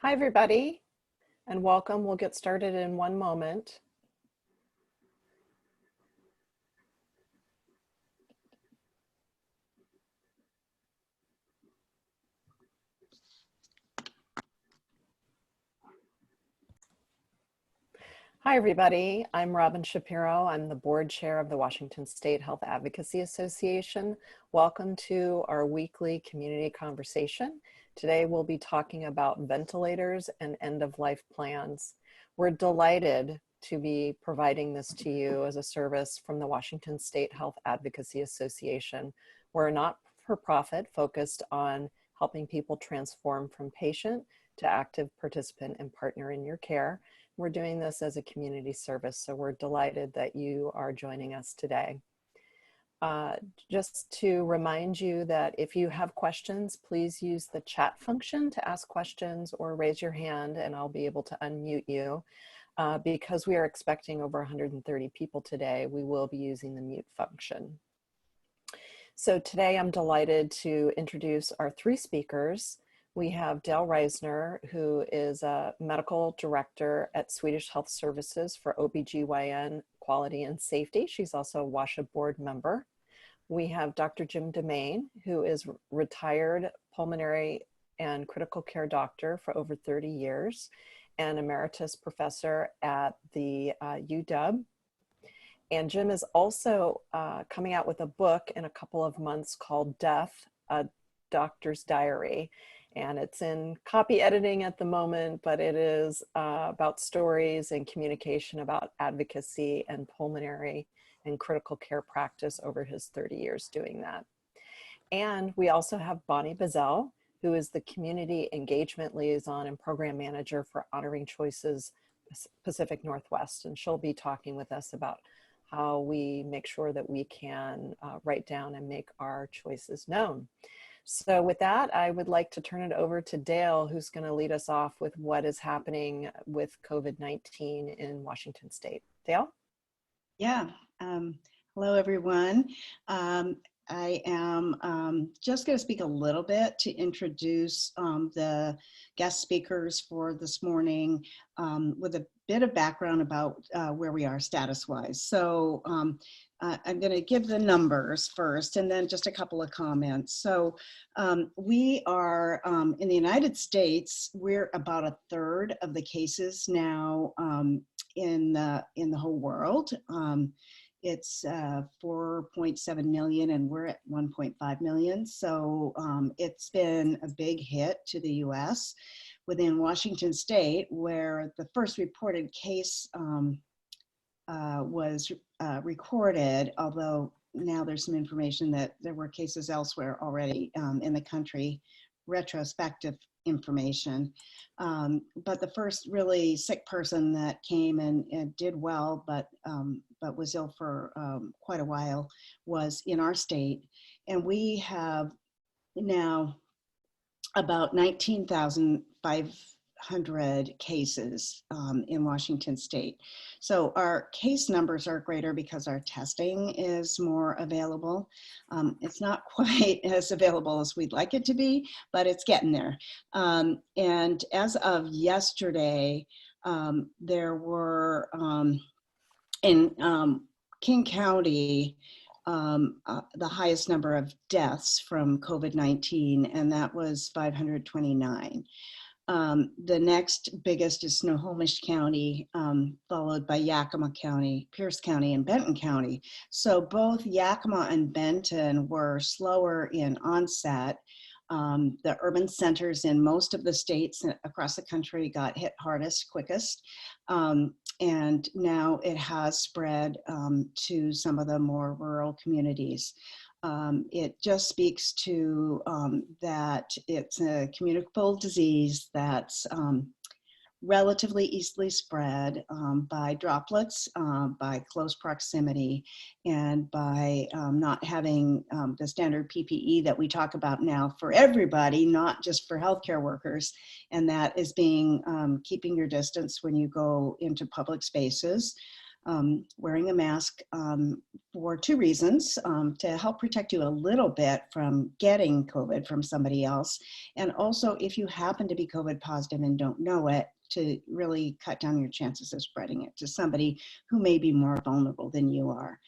Hi, everybody, and welcome. We'll get started in one moment. Hi, everybody. I'm Robin Shapiro. I'm the board chair of the Washington State Health Advocacy Association. Welcome to our weekly community conversation. Today, we'll be talking about ventilators and end-of-life plans. We're delighted to be providing this to you as a service from the Washington State Health Advocacy Association. We're a not-for-profit focused on helping people transform from patient to active participant and partner in your care. We're doing this as a community service, so we're delighted that you are joining us today. Just to remind you that if you have questions, please use the chat function to ask questions or raise your hand and I'll be able to unmute you. Because we are expecting over 130 people today, we will be using the mute function. So today I'm delighted to introduce our three speakers. We have Dale Reisner, who is a medical director at Swedish Health Services for OBGYN Quality and Safety. She's also a WASHA board member. We have Dr. Jim deMaine, who is retired pulmonary and critical care doctor for over 30 years and Emeritus Professor at the UW. And Jim is also coming out with a book in a couple of months called Death, a Doctor's Diary. And it's in copy editing at the moment, but it is about stories and communication about advocacy and pulmonary and critical care practice over his 30 years doing that. And we also have Bonnie Bizzell, who is the Community Engagement Liaison and Program Manager for Honoring Choices Pacific Northwest. And she'll be talking with us about how we make sure that we can write down and make our choices known. So with that, I would like to turn it over to Dale, who's going to lead us off with what is happening with COVID-19 in Washington State. Dale? Yeah. Hello, everyone. I am just going to speak a little bit to introduce the guest speakers for this morning with a bit of background about where we are status-wise. So I'm going to give the numbers first and then just a couple of comments. So we are in the United States, we're about a third of the cases now in the whole world. It's 4.7 million and we're at 1.5 million. So it's been a big hit to the US. Within Washington State, where the first reported case was recorded, although now there's some information that there were cases elsewhere already in the country, retrospective information. But the first really sick person that came and did well, but was ill for quite a while was in our state. And we have now about 19,500 cases in Washington State. So our case numbers are greater because our testing is more available. It's not quite as available as we'd like it to be, but it's getting there. And as of yesterday, there were in King County, the highest number of deaths from COVID-19, and that was 529. The next biggest is Snohomish County, followed by Yakima County, Pierce County, and Benton County. So both Yakima and Benton were slower in onset. The urban centers in most of the states across the country got hit hardest, quickest. And now it has spread to some of the more rural communities. It just speaks to that it's a communicable disease that's relatively easily spread by droplets, by close proximity, and by not having the standard PPE that we talk about now for everybody, not just for healthcare workers. And that is being keeping your distance when you go into public spaces. wearing a mask for two reasons: to help protect you a little bit from getting COVID from somebody else, and also if you happen to be COVID positive and don't know it, to really cut down your chances of spreading it to somebody who may be more vulnerable than you are.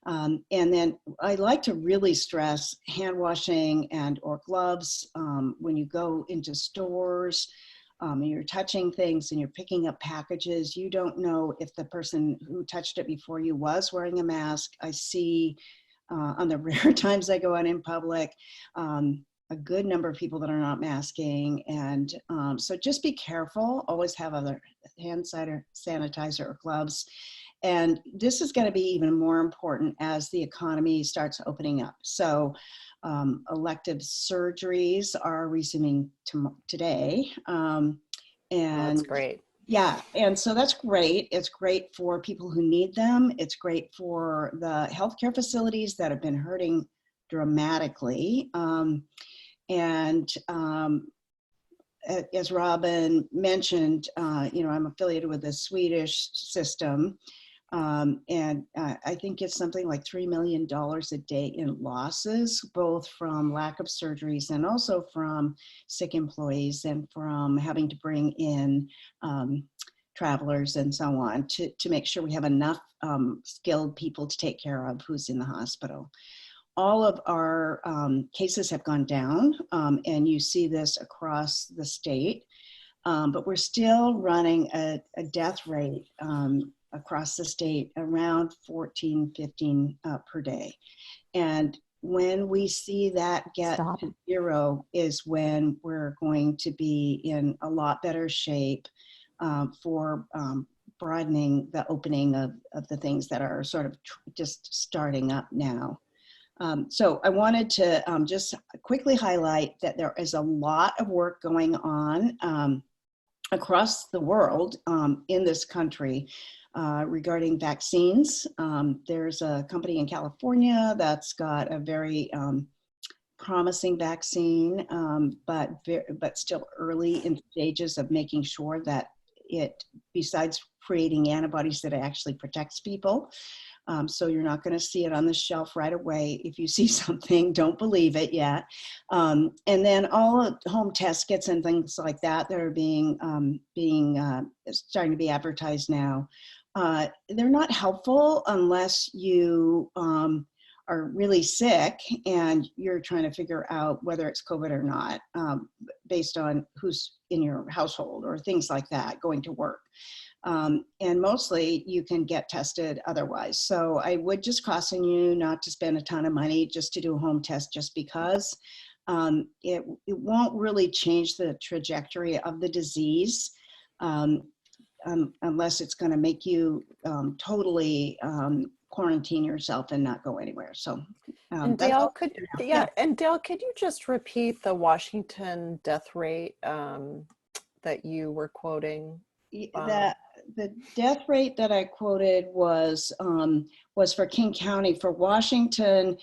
And then I like to really stress hand washing and or gloves when you go into stores. And you're touching things and you're picking up packages. You don't know if the person who touched it before you was wearing a mask. I see on the rare times I go out in public, a good number of people that are not masking. And so just be careful, always have other hand sanitizer or gloves. And this is going to be even more important as the economy starts opening up. So elective surgeries are resuming today. And that's great. Yeah, and so that's great. It's great for people who need them. It's great for the healthcare facilities that have been hurting dramatically. As Robin mentioned, I'm affiliated with the Swedish system. I think it's something like $3 million a day in losses, both from lack of surgeries and also from sick employees and from having to bring in travelers and so on to make sure we have enough skilled people to take care of who's in the hospital. All of our cases have gone down, and you see this across the state, but we're still running a death rate across the state around 14, 15 per day. And when we see that get to zero is when we're going to be in a lot better shape for broadening the opening of the things that are sort of just starting up now. So I wanted to just quickly highlight that there is a lot of work going on across the world in this country regarding vaccines. There's a company in California that's got a very promising vaccine, but still early in stages of making sure that it, besides creating antibodies, that it actually protects people. So you're not going to see it on the shelf right away. If you see something, don't believe it yet. And then all home test kits and things like that that are starting to be advertised now. They're not helpful unless you are really sick and you're trying to figure out whether it's COVID or not, based on who's in your household or things like that, going to work. And mostly you can get tested otherwise. So I would just caution you not to spend a ton of money just to do a home test just because. It won't really change the trajectory of the disease unless it's going to make you totally quarantine yourself and not go anywhere. So and Dale, could you just repeat the Washington death rate that you were quoting? The death rate that I quoted was for King County. For Washington,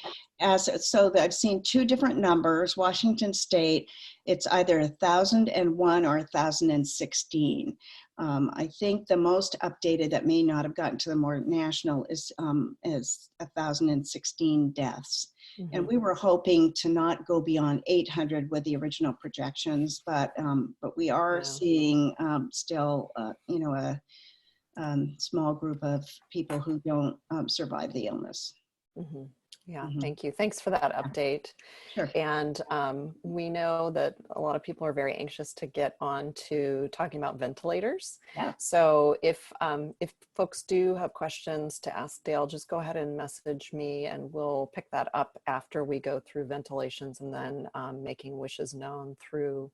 so that I've seen two different numbers. Washington State, it's either 1,001 or 1,016. I think the most updated that may not have gotten to the more national is 1,016 deaths. Mm-hmm. And we were hoping to not go beyond 800 with the original projections, but we are seeing still, a small group of people who don't survive the illness. Mm-hmm. Yeah, thank you. Thanks for that update. Sure. And we know that a lot of people are very anxious to get on to talking about ventilators. Yeah. So if folks do have questions to ask Dale, just go ahead and message me and we'll pick that up after we go through ventilations and then making wishes known through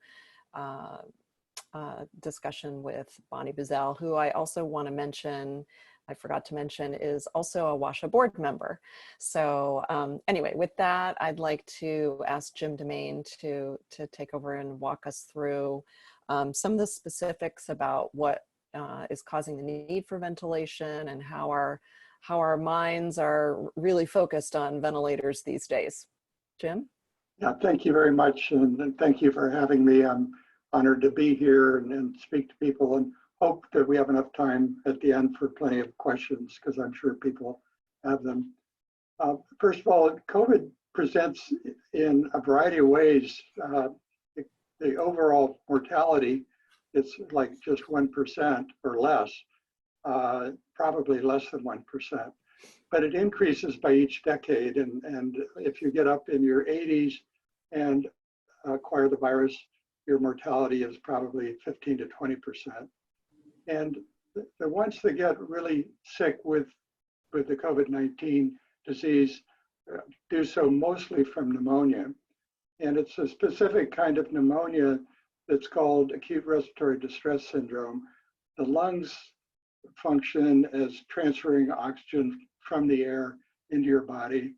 discussion with Bonnie Bizzell, who I also want to mention, I forgot to mention, is also a WASHA board member. So anyway, with that, I'd like to ask Jim deMaine to take over and walk us through some of the specifics about what is causing the need for ventilation and how our minds are really focused on ventilators these days. Jim? Yeah, thank you very much, and thank you for having me. I'm honored to be here and speak to people. And hope that we have enough time at the end for plenty of questions, because I'm sure people have them. First of all, COVID presents in a variety of ways. The overall mortality, it's like just 1% or less, probably less than 1%. But it increases by each decade. And if you get up in your 80s and acquire the virus, your mortality is probably 15 to 20%. And the ones that get really sick with the COVID-19 disease do so mostly from pneumonia. And it's a specific kind of pneumonia that's called acute respiratory distress syndrome. The lungs function as transferring oxygen from the air into your body.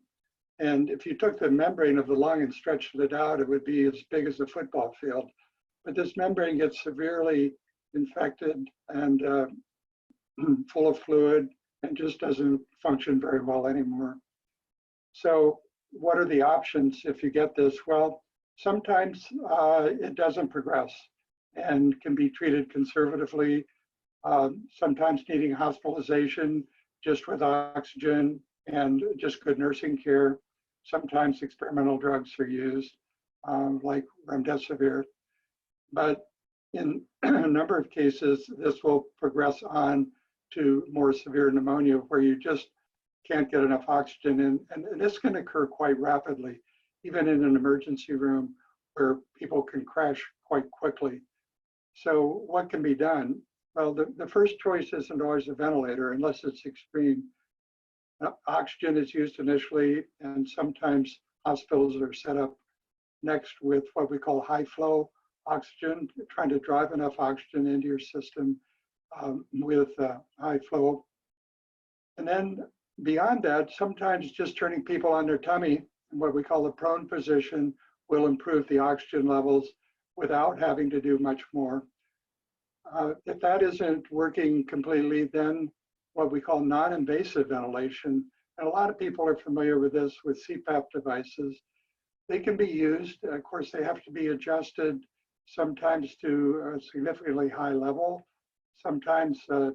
And if you took the membrane of the lung and stretched it out, it would be as big as a football field. But this membrane gets severely infected and full of fluid and just doesn't function very well anymore. So what are the options if you get this? Well, sometimes it doesn't progress and can be treated conservatively, sometimes needing hospitalization just with oxygen and just good nursing care. Sometimes experimental drugs are used, like remdesivir. But in a number of cases, this will progress on to more severe pneumonia where you just can't get enough oxygen in. And this can occur quite rapidly, even in an emergency room where people can crash quite quickly. So what can be done? Well, the first choice isn't always a ventilator unless it's extreme. Oxygen is used initially, and sometimes hospitals are set up next with what we call high flow oxygen, trying to drive enough oxygen into your system with high flow. And then beyond that, sometimes just turning people on their tummy, what we call the prone position, will improve the oxygen levels without having to do much more. If that isn't working completely, then what we call non-invasive ventilation, and a lot of people are familiar with this with CPAP devices. They can be used. Of course, they have to be adjusted sometimes to a significantly high level. Sometimes a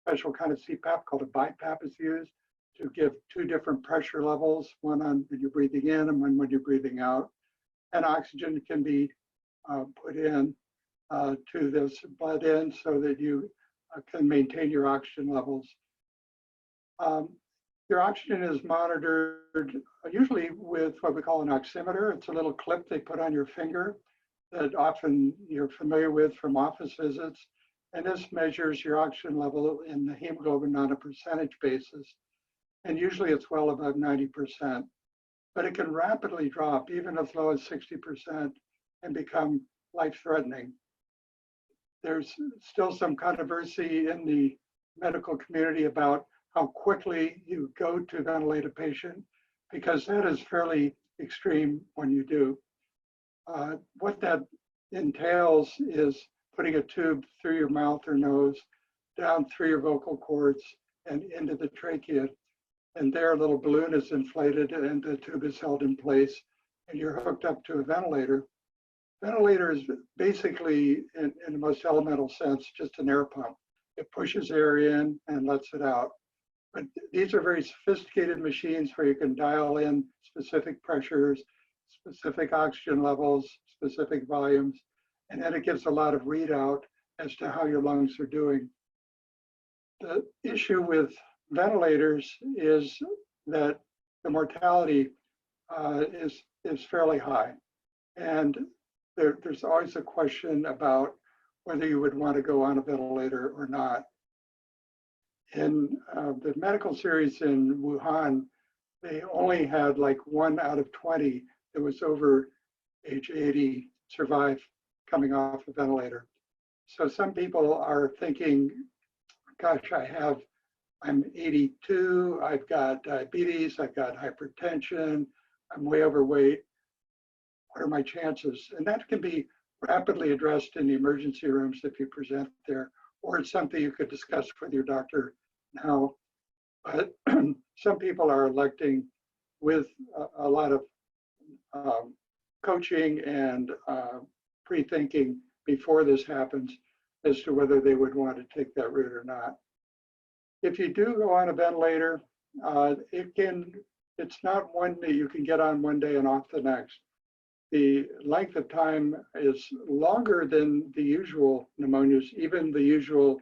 special kind of CPAP called a BiPAP is used to give two different pressure levels, one on when you're breathing in and one when you're breathing out. And oxygen can be put in to this blood end so that you can maintain your oxygen levels. Your oxygen is monitored usually with what we call an oximeter. It's a little clip they put on your finger that often you're familiar with from office visits. And this measures your oxygen level in the hemoglobin on a percentage basis. And usually it's well above 90%. But it can rapidly drop, even as low as 60%, and become life-threatening. There's still some controversy in the medical community about how quickly you go to ventilate a patient, because that is fairly extreme when you do. What that entails is putting a tube through your mouth or nose, down through your vocal cords, and into the trachea. And there a little balloon is inflated and the tube is held in place, and you're hooked up to a ventilator. Ventilator is basically, in the most elemental sense, just an air pump. It pushes air in and lets it out. But these are very sophisticated machines where you can dial in specific pressures, specific oxygen levels, specific volumes, and then it gives a lot of readout as to how your lungs are doing. The issue with ventilators is that the mortality is fairly high. And there's always a question about whether you would want to go on a ventilator or not. In the medical series in Wuhan, they only had like 1 out of 20 that was over age 80 survive coming off a ventilator. So some people are thinking, gosh, I'm 82, I've got diabetes, I've got hypertension, I'm way overweight. What are my chances? And that can be rapidly addressed in the emergency rooms if you present there, or it's something you could discuss with your doctor now. But some people are electing with a lot of coaching and pre-thinking before this happens as to whether they would want to take that route or not. If you do go on a ventilator, it's not one that you can get on one day and off the next. The length of time is longer than the usual pneumonias, even the usual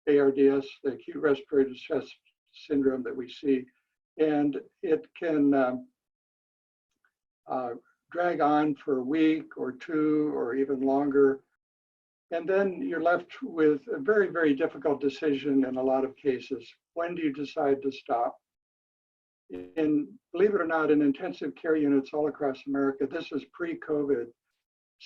ARDS, the acute respiratory distress syndrome that we see. And it can drag on for a week or two or even longer. And then you're left with a very, very difficult decision in a lot of cases. When do you decide to stop? And believe it or not, in intensive care units all across America, this is pre-COVID,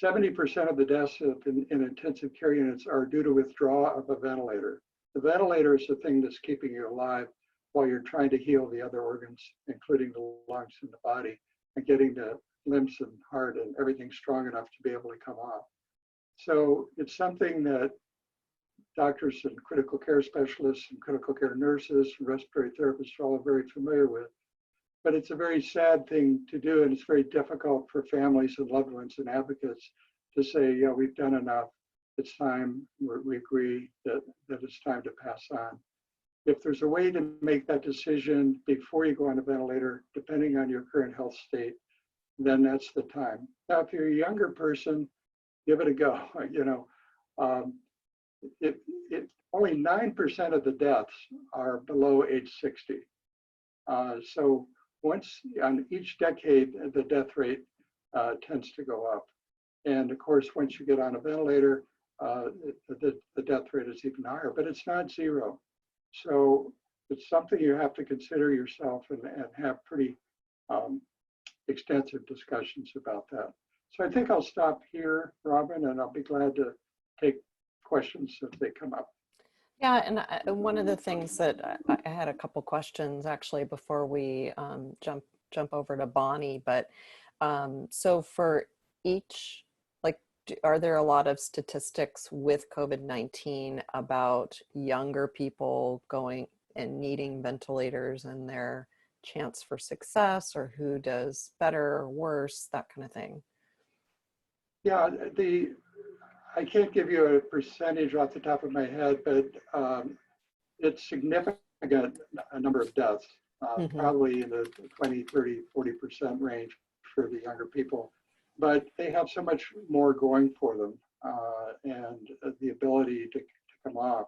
70% of the deaths in intensive care units are due to withdrawal of a ventilator. The ventilator is the thing that's keeping you alive while you're trying to heal the other organs, including the lungs and the body, and getting the limbs and heart and everything strong enough to be able to come off. So it's something that doctors and critical care specialists and critical care nurses and respiratory therapists are all very familiar with. But it's a very sad thing to do, and it's very difficult for families and loved ones and advocates to say, yeah, we've done enough. It's time, we agree that it's time to pass on. If there's a way to make that decision before you go on a ventilator, depending on your current health state, then that's the time. Now, if you're a younger person, give it a go. You know, only 9% of the deaths are below age 60. So once on each decade, the death rate tends to go up. And of course, once you get on a ventilator, the death rate is even higher, but it's not zero. So it's something you have to consider yourself and have pretty extensive discussions about that. So I think I'll stop here, Robin, and I'll be glad to take questions if they come up. Yeah, and one of the things that I had a couple questions actually before we jump over to Bonnie, but so for each, like, are there a lot of statistics with COVID-19 about younger people going and needing ventilators and their chance for success, or who does better or worse, that kind of thing? Yeah, I can't give you a percentage off the top of my head, but it's significant, a number of deaths, probably in the 20, 30, 40% range for the younger people. But they have so much more going for them and the ability to come off.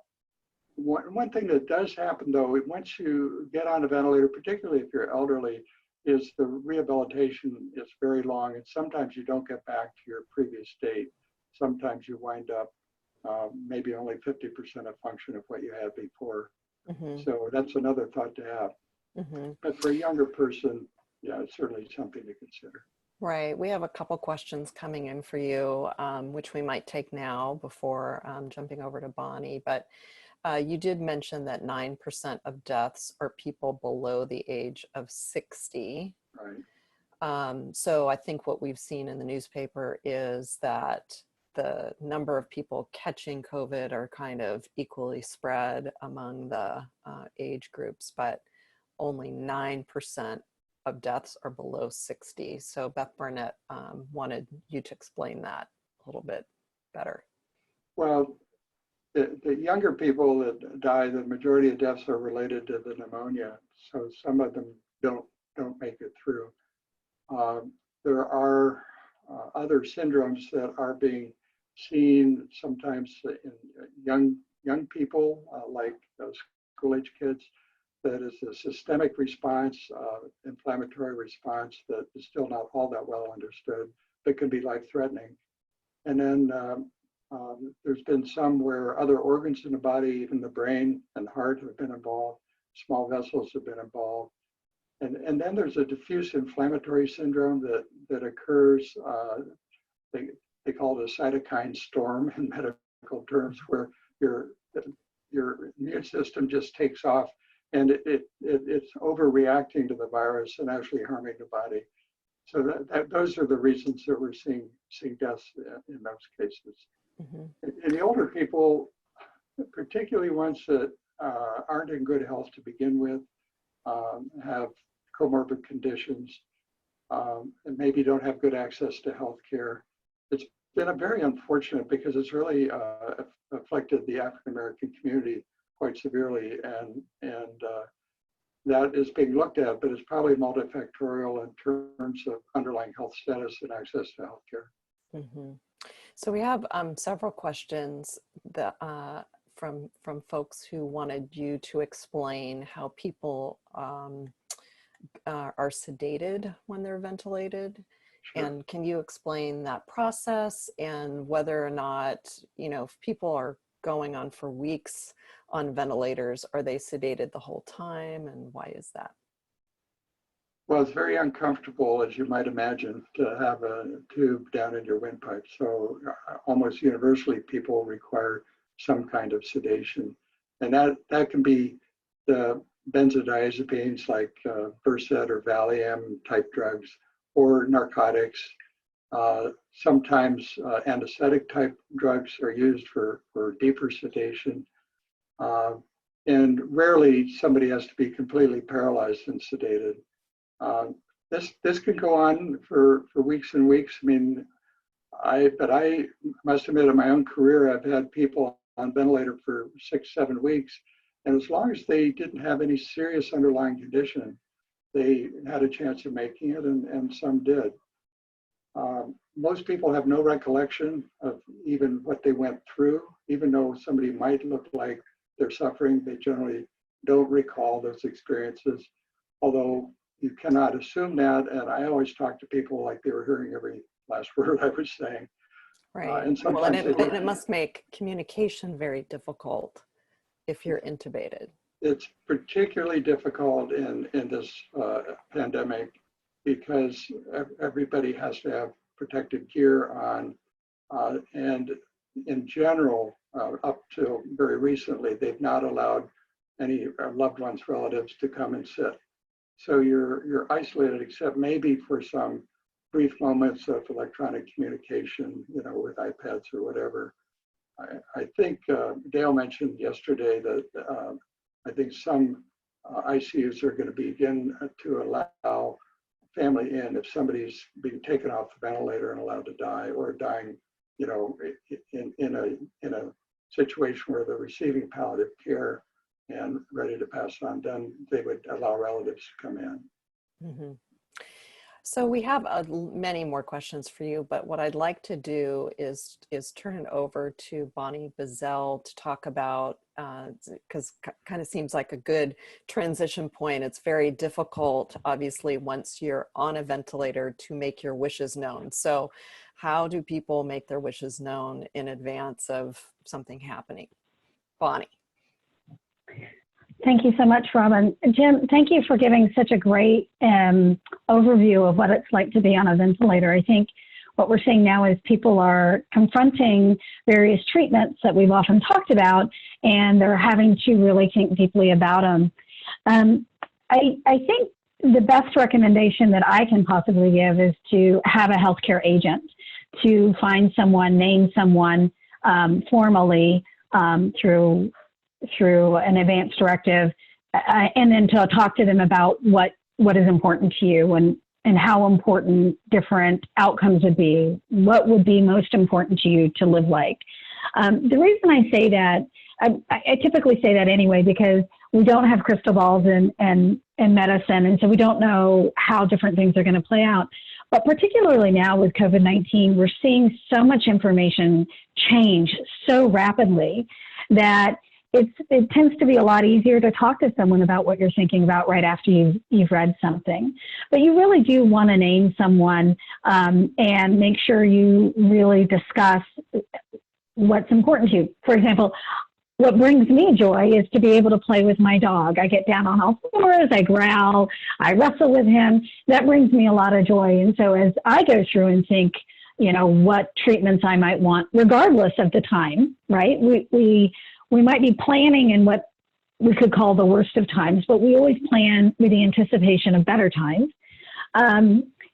One thing that does happen, though, once you get on a ventilator, particularly if you're elderly, is the rehabilitation is very long, and sometimes you don't get back to your previous state. Sometimes you wind up maybe only 50% of function of what you had before. So that's another thought to have. But for a younger person, yeah, it's certainly something to consider. Right. We have a couple questions coming in for you, which we might take now before jumping over to Bonnie. But you did mention that 9% of deaths are people below the age of 60. Right. So I think what we've seen in the newspaper is that the number of people catching COVID are kind of equally spread among the age groups, but only 9% of deaths are below 60. So Beth Barnett wanted you to explain that a little bit better. Well, the younger people that die, the majority of deaths are related to the pneumonia. So some of them don't make it through. There are other syndromes that are being seen sometimes in young people, like school-age kids. That is a systemic response, inflammatory response that is still not all that well understood, but can be life-threatening. And then there's been some where other organs in the body, even the brain and heart, have been involved. Small vessels have been involved. And then there's a diffuse inflammatory syndrome that occurs. They call it a cytokine storm in medical terms, where your immune system just takes off, and it's overreacting to the virus and actually harming the body. So those are the reasons that we're seeing deaths in those cases. In the older people, particularly ones that aren't in good health to begin with, have comorbid conditions, and maybe don't have good access to health care, it's been a very unfortunate because it's really affected the African American community quite severely, and that is being looked at, but it's probably multifactorial in terms of underlying health status and access to healthcare. Mm-hmm. So we have several questions that, from folks who wanted you to explain how people are sedated when they're ventilated. Sure. And can you explain that process and whether or not, if people are going on for weeks on ventilators, are they sedated the whole time, and why is that? Well, it's very uncomfortable, as you might imagine, to have a tube down in your windpipe. So almost universally, people require some kind of sedation. And that can be the benzodiazepines like Versed or Valium type drugs, or narcotics. Sometimes anesthetic type drugs are used for deeper sedation. And rarely somebody has to be completely paralyzed and sedated. This could go on for weeks and weeks. I mean, but I must admit, in my own career, I've had people on ventilator for 6-7 weeks, and as long as they didn't have any serious underlying condition, they had a chance of making it, and some did. Most people have no recollection of even what they went through, even though somebody might look like they're suffering. They generally don't recall those experiences, although you cannot assume that. And I always talk to people like they were hearing every last word I was saying. Right. And sometimes it must make communication very difficult if you're intubated. It's particularly difficult in this pandemic because everybody has to have protective gear on. And in general, up till very recently, they've not allowed any loved ones, relatives to come and sit. So you're isolated, except maybe for some brief moments of electronic communication, with iPads or whatever. I think Dale mentioned yesterday that I think some ICUs are going to begin to allow family in if somebody's being taken off the ventilator and allowed to die, or dying, in a situation where they're receiving palliative care and ready to pass on. Then they would allow relatives to come in. Mm-hmm. So we have many more questions for you, but what I'd like to do is turn it over to Bonnie Bizzell to talk about, because kind of seems like a good transition point. It's very difficult, obviously, once you're on a ventilator to make your wishes known. So how do people make their wishes known in advance of something happening? Bonnie. Thank you so much, Robin. Jim, thank you for giving such a great overview of what it's like to be on a ventilator. I think what we're seeing now is people are confronting various treatments that we've often talked about, and they're having to really think deeply about them. I think the best recommendation that I can possibly give is to have a healthcare agent, to find someone, name someone formally through an advance directive, and then to talk to them about what is important to you and how important different outcomes would be, what would be most important to you to live like. The reason I say that, I typically say that anyway, because we don't have crystal balls in medicine, and so we don't know how different things are going to play out. But particularly now with COVID-19, we're seeing so much information change so rapidly that it tends to be a lot easier to talk to someone about what you're thinking about right after you've read something. But you really do want to name someone and make sure you really discuss what's important to you. For example, what brings me joy is to be able to play with my dog. I get down on all fours, I growl, I wrestle with him. That brings me a lot of joy. And so as I go through and think, what treatments I might want, regardless of the time, right? We might be planning in what we could call the worst of times, but we always plan with the anticipation of better times.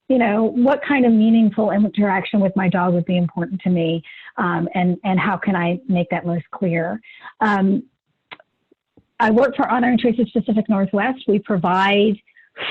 What kind of meaningful interaction with my dog would be important to me, and how can I make that most clear? I work for Honor and Choices Pacific Northwest. We provide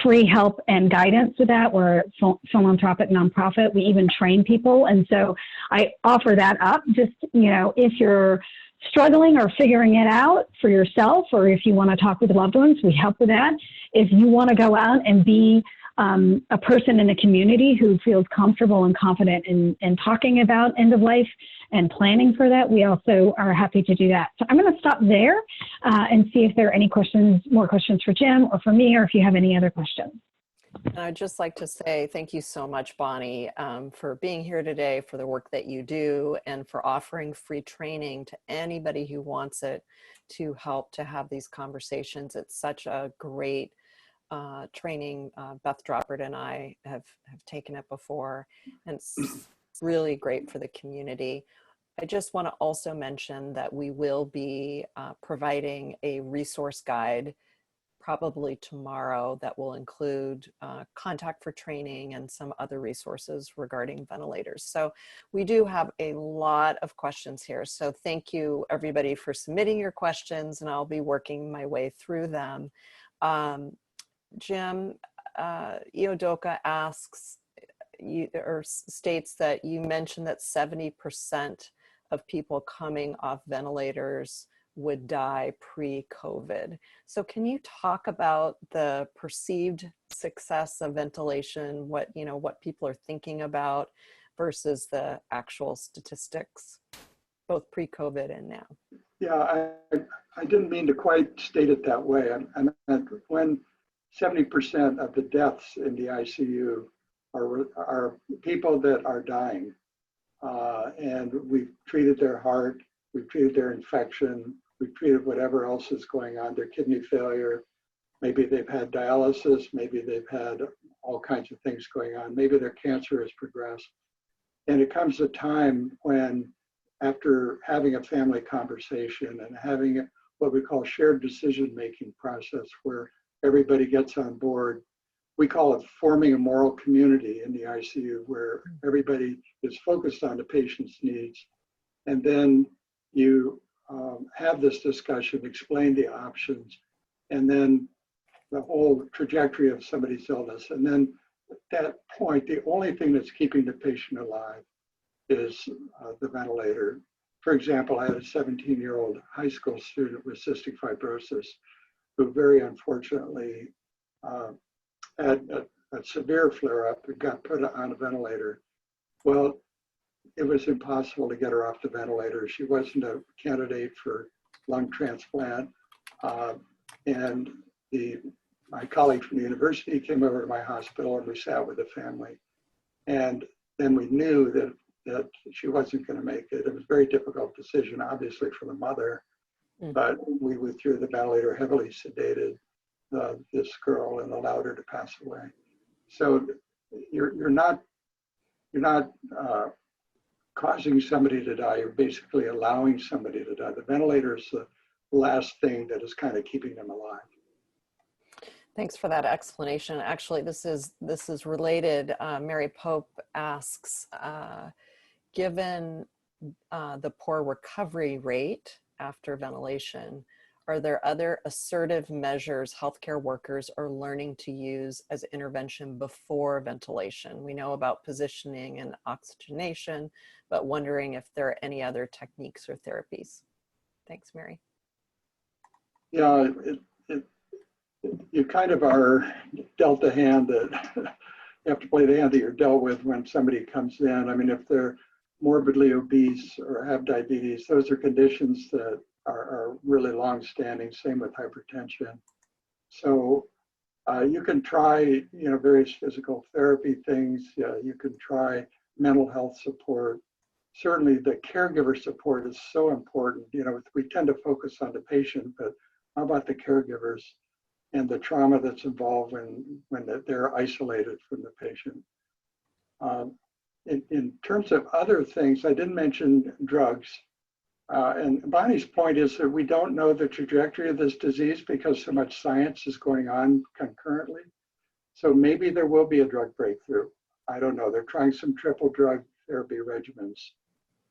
free help and guidance with that. We're a philanthropic nonprofit. We even train people. And so I offer that up. Just, if you're struggling or figuring it out for yourself, or if you want to talk with loved ones, we help with that. If you want to go out and be a person in the community who feels comfortable and confident in talking about end of life and planning for that, we also are happy to do that. So I'm going to stop there and see if there are any more questions for Jim or for me, or if you have any other questions. And I'd just like to say thank you so much, Bonnie, for being here today, for the work that you do, and for offering free training to anybody who wants it to help to have these conversations. It's such a great training. Beth Droppert and I have taken it before, and it's really great for the community. I just want to also mention that we will be providing a resource guide probably tomorrow that will include contact for training and some other resources regarding ventilators. So we do have a lot of questions here. So thank you everybody for submitting your questions, and I'll be working my way through them. Jim, Iodoka asks, or states that you mentioned that 70% of people coming off ventilators would die pre-COVID. So can you talk about the perceived success of ventilation, what people are thinking about versus the actual statistics, both pre-COVID and now? Yeah, I didn't mean to quite state it that way. I meant when 70% of the deaths in the ICU are people that are dying, and we've treated their heart, we've treated their infection, we've treated whatever else is going on, their kidney failure, maybe they've had dialysis, maybe they've had all kinds of things going on, maybe their cancer has progressed. And it comes a time when, after having a family conversation and having what we call shared decision-making process, where everybody gets on board, we call it forming a moral community in the ICU, where everybody is focused on the patient's needs. And then you have this discussion, explain the options, and then the whole trajectory of somebody's illness. And then at that point, the only thing that's keeping the patient alive is the ventilator. For example, I had a 17-year-old high school student with cystic fibrosis who very unfortunately had a severe flare-up and got put on a ventilator. Well, it was impossible to get her off the ventilator. She wasn't a candidate for lung transplant. And my colleague from the university came over to my hospital, and we sat with the family. And then we knew that she wasn't going to make it. It was a very difficult decision, obviously, for the mother. But we withdrew the ventilator, heavily sedated this girl, and allowed her to pass away. So you're not causing somebody to die. You're basically allowing somebody to die. The ventilator is the last thing that is kind of keeping them alive. Thanks for that explanation. Actually, this is related. Mary Pope asks, given the poor recovery rate after ventilation, are there other assertive measures healthcare workers are learning to use as intervention before ventilation? We know about positioning and oxygenation, but wondering if there are any other techniques or therapies. Thanks, Mary. Yeah, you kind of are dealt a hand that you have to play the hand that you're dealt with when somebody comes in. I mean, if they're morbidly obese or have diabetes, those are conditions that are really long-standing. Same with hypertension. So you can try, various physical therapy things. You can try mental health support. Certainly, the caregiver support is so important. We tend to focus on the patient, but how about the caregivers and the trauma that's involved when they're isolated from the patient? In terms of other things, I didn't mention drugs. And Bonnie's point is that we don't know the trajectory of this disease because so much science is going on concurrently. So maybe there will be a drug breakthrough. I don't know. They're trying some triple drug therapy regimens.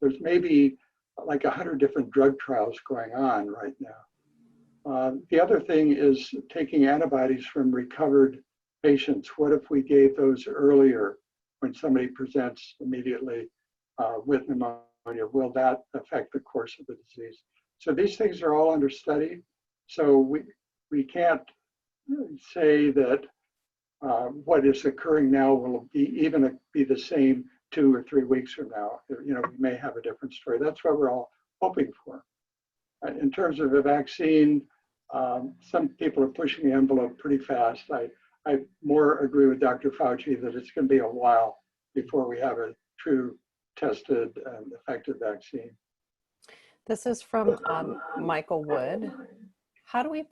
There's maybe like 100 different drug trials going on right now. The other thing is taking antibodies from recovered patients, what if we gave those earlier when somebody presents immediately with pneumonia? Will that affect the course of the disease? So these things are all under study. So we can't say that what is occurring now will even be the same 2 or 3 weeks from now. You know, we may have a different story. That's what we're all hoping for. In terms of a vaccine, some people are pushing the envelope pretty fast. I more agree with Dr. Fauci that it's going to be a while before we have a true tested and effective vaccine. This is from Michael Wood. How do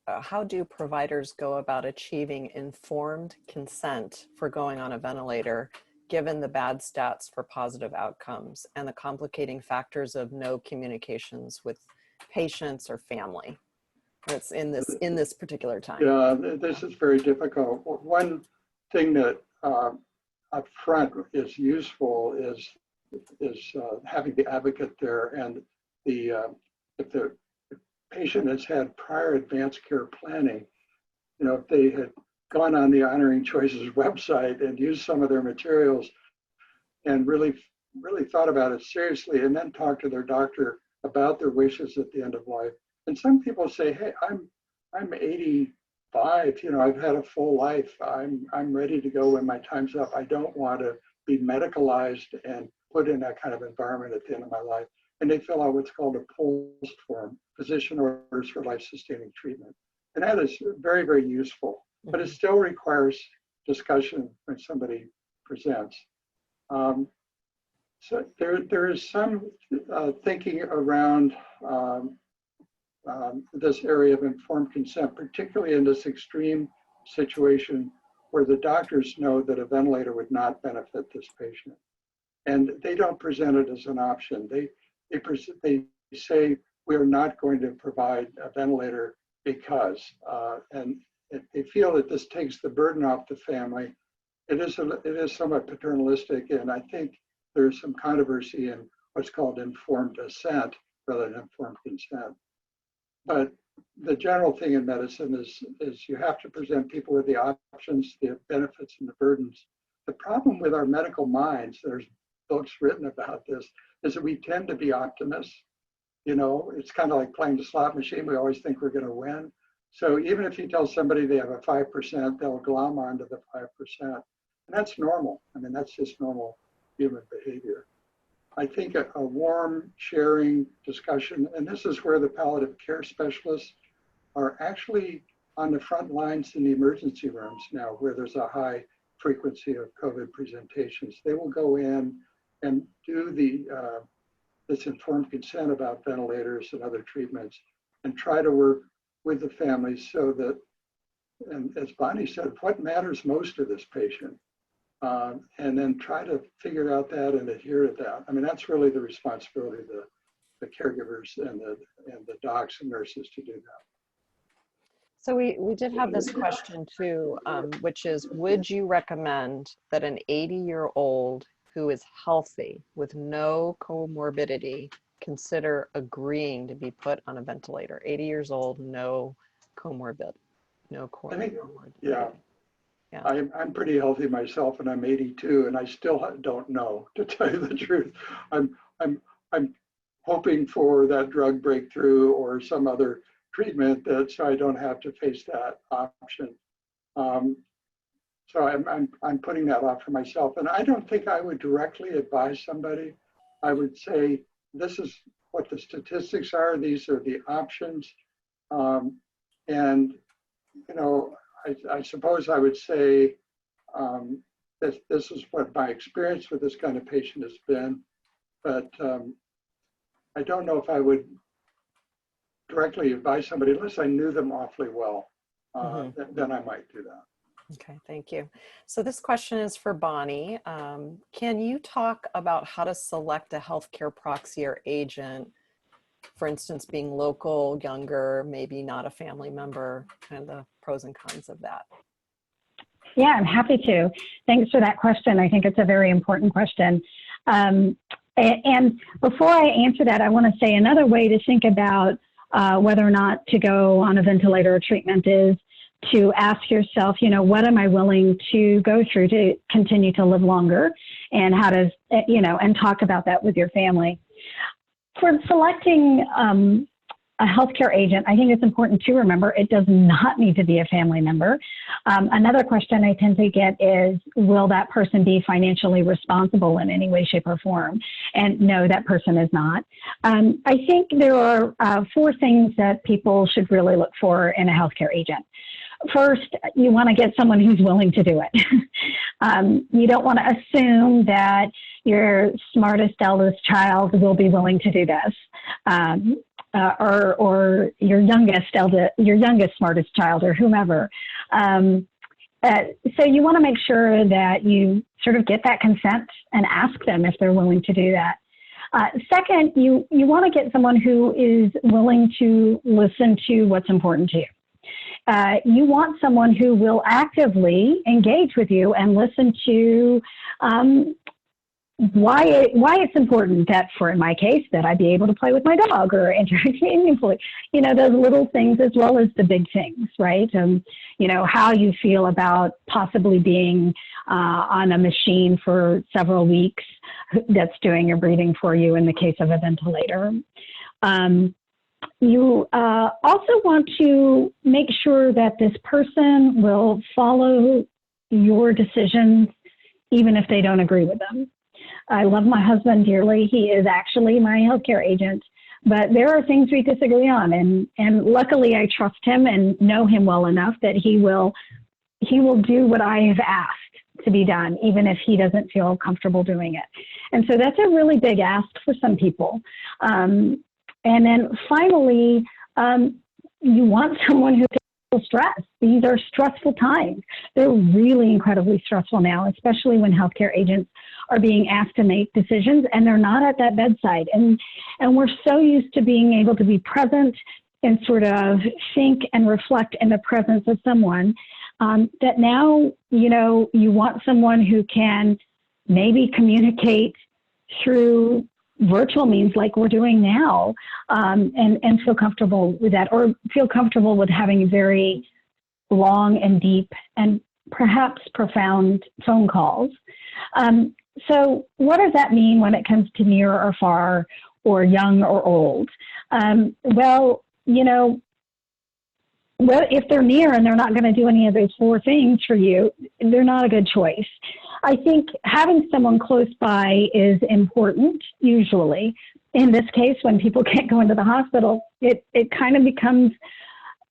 how do providers go about achieving informed consent for going on a ventilator, given the bad stats for positive outcomes and the complicating factors of no communications with patients or family? That's in this particular time. Yeah, this is very difficult. One thing that up front is useful is having the advocate there, and if the patient has had prior advanced care planning, you know, if they had gone on the Honoring Choices website and used some of their materials and really thought about it seriously, and then talked to their doctor about their wishes at the end of life. And some people say, hey, I'm 85, you know, I've had a full life. I'm ready to go when my time's up. I don't want to be medicalized and put in that kind of environment at the end of my life. And they fill out what's called a POLST form, Physician Orders for Life-Sustaining Treatment. And that is very, very useful, but it still requires discussion when somebody presents. So there is some thinking around this area of informed consent, particularly in this extreme situation where the doctors know that a ventilator would not benefit this patient. And they don't present it as an option. They say, we're not going to provide a ventilator because, and they feel that this takes the burden off the family. It is somewhat paternalistic, and I think there's some controversy in what's called informed assent rather than informed consent. But the general thing in medicine is you have to present people with the options, the benefits, and the burdens. The problem with our medical minds, there's books written about this, is that we tend to be optimists. You know, it's kind of like playing the slot machine. We always think we're going to win. So even if you tell somebody they have a 5%, they'll glom onto the 5%. And that's normal. I mean, that's just normal human behavior. I think a warm, sharing discussion, and this is where the palliative care specialists are actually on the front lines in the emergency rooms now, where there's a high frequency of COVID presentations. They will go in and do this informed consent about ventilators and other treatments and try to work with the families so that, and as Bonnie said, what matters most to this patient? And then try to figure out that and adhere to that. I mean, that's really the responsibility of the caregivers and the docs and nurses to do that. So we did have this question too, which is, would you recommend that an 80-year-old who is healthy with no comorbidity consider agreeing to be put on a ventilator? 80 years old, no comorbidity. Yeah. I'm pretty healthy myself, and I'm 82, and I still don't know, to tell you the truth. I'm hoping for that drug breakthrough or some other treatment so I don't have to face that option. So I'm putting that off for myself, and I don't think I would directly advise somebody. I would say, this is what the statistics are. These are the options, and you know, I suppose I would say that this is what my experience with this kind of patient has been, but I don't know if I would directly advise somebody unless I knew them awfully well. Then I might do that. Okay, thank you. So this question is for Bonnie. Can you talk about how to select a healthcare proxy or agent, for instance, being local, younger, maybe not a family member, kind of the pros and cons of that? Yeah, I'm happy to. Thanks for that question. I think it's a very important question. And before I answer that, I want to say another way to think about whether or not to go on a ventilator or treatment is to ask yourself, what am I willing to go through to continue to live longer? And how does, and talk about that with your family. For selecting a healthcare agent, I think it's important to remember it does not need to be a family member. Another question I tend to get is, will that person be financially responsible in any way, shape, or form? And no, that person is not. I think there are 4 things that people should really look for in a healthcare agent. First, you want to get someone who's willing to do it. You don't want to assume that your smartest eldest child will be willing to do this, or your youngest smartest child, or whomever. So you want to make sure that you sort of get that consent and ask them if they're willing to do that. Second, you want to get someone who is willing to listen to what's important to you. You want someone who will actively engage with you and listen to why it's important that, in my case, that I be able to play with my dog or interact meaningfully. Those little things as well as the big things, right? How you feel about possibly being on a machine for several weeks that's doing your breathing for you in the case of a ventilator. You also want to make sure that this person will follow your decisions even if they don't agree with them. I love my husband dearly. He is actually my healthcare agent, but there are things we disagree on, and luckily I trust him and know him well enough that he will do what I have asked to be done, even if he doesn't feel comfortable doing it. And so that's a really big ask for some people. And then finally, you want someone who can handle stress. These are stressful times. They're really incredibly stressful now, especially when healthcare agents are being asked to make decisions and they're not at that bedside. And we're so used to being able to be present and sort of think and reflect in the presence of someone that now, you want someone who can maybe communicate through virtual means like we're doing now, and feel comfortable with that, or feel comfortable with having very long and deep and perhaps profound phone calls. So what does that mean when it comes to near or far, or young or old? Well, if they're near and they're not going to do any of those 4 things for you, they're not a good choice. I think having someone close by is important, usually. In this case, when people can't go into the hospital, it kind of becomes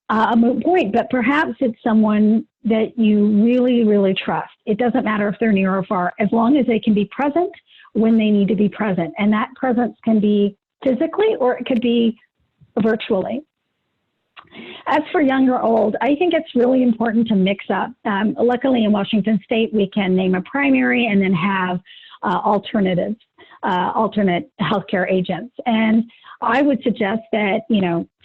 a moot point, but perhaps it's someone that you really, really trust. It doesn't matter if they're near or far, as long as they can be present when they need to be present. And that presence can be physically or it could be virtually. As for young or old, I think it's really important to mix up. Luckily in Washington State, we can name a primary and then have alternate healthcare agents. And I would suggest that,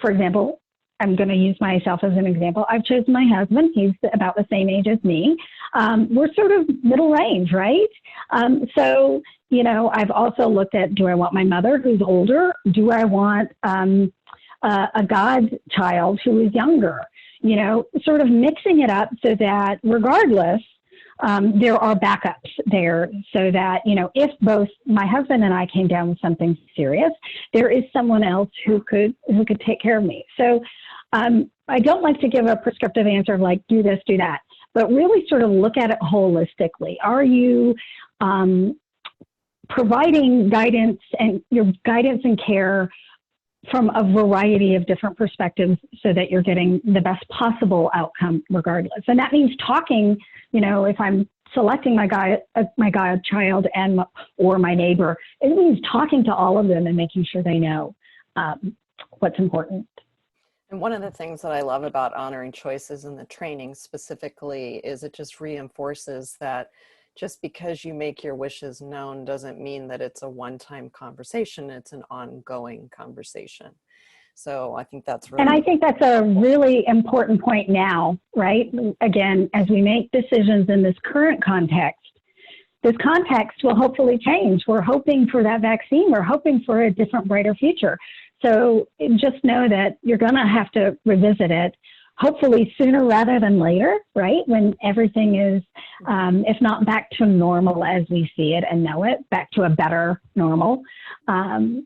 for example, I'm going to use myself as an example. I've chosen my husband. He's about the same age as me. We're sort of middle range, right? So, I've also looked at, do I want my mother who's older? Do I want a godchild who is younger? Sort of mixing it up so that regardless, there are backups there, so that, if both my husband and I came down with something serious, there is someone else who could take care of me. So I don't like to give a prescriptive answer of like, do this, do that, but really sort of look at it holistically. Are you providing guidance and care from a variety of different perspectives so that you're getting the best possible outcome regardless? And that means talking, if I'm selecting my godchild or my neighbor, it means talking to all of them and making sure they know what's important. And one of the things that I love about honoring choices in the training specifically is it just reinforces that just because you make your wishes known doesn't mean that it's a one-time conversation, it's an ongoing conversation. So I think that's really— And I think that's a really important point now, right? Again, as we make decisions in this current context, this context will hopefully change. We're hoping for that vaccine. We're hoping for a different, brighter future. So just know that you're going to have to revisit it hopefully sooner rather than later, right? When everything is, if not back to normal as we see it and know it, back to a better normal. And